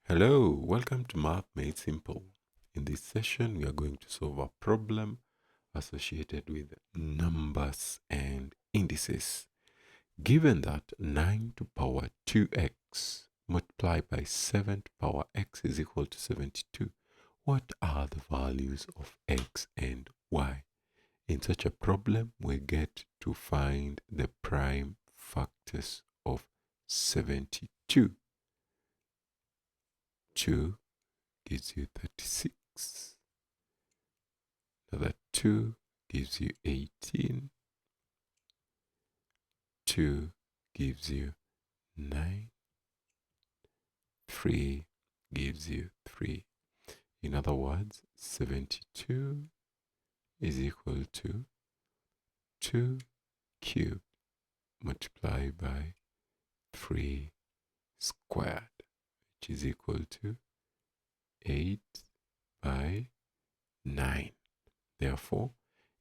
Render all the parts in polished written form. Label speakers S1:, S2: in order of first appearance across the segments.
S1: Hello, welcome to Math Made Simple. In this session, we are going to solve a problem associated with numbers and indices. Given that 9 to power 2x multiplied by 7 to power x is equal to 72, what are the values of x and y? In such a problem, we get to find the prime factors of 72. 2 gives you 36. Another 2 gives you 18. 2 gives you 9. 3 gives you 3. In other words, 72 is equal to 2 cubed multiplied by 3 squared, which is equal to 8 by 9. Therefore,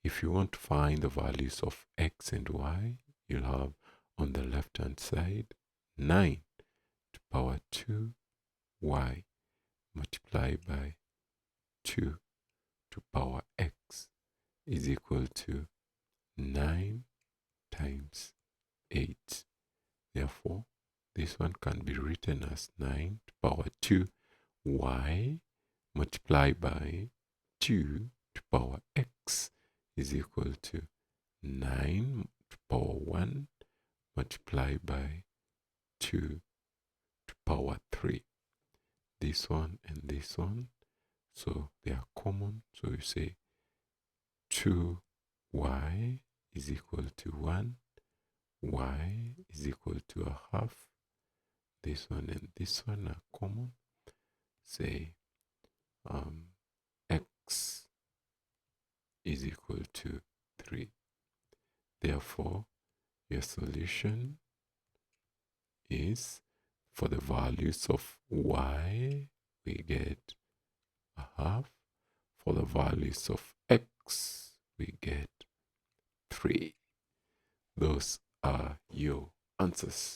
S1: if you want to find the values of x and y, you'll have on the left hand side 9 to power 2 y multiplied by 2 to power x is equal to 9 times 8. Therefore, this one can be written as 9 to power 2 y multiplied by 2 to power x is equal to 9 to power 1 multiplied by 2 to power 3. This one and this one, so they are common. So you say 2y is equal to 1, y is equal to a half. This one and this one are common. Say x is equal to 3. Therefore, your solution is for the values of y, we get a half. For the values of x, we get 3. Those are your answers.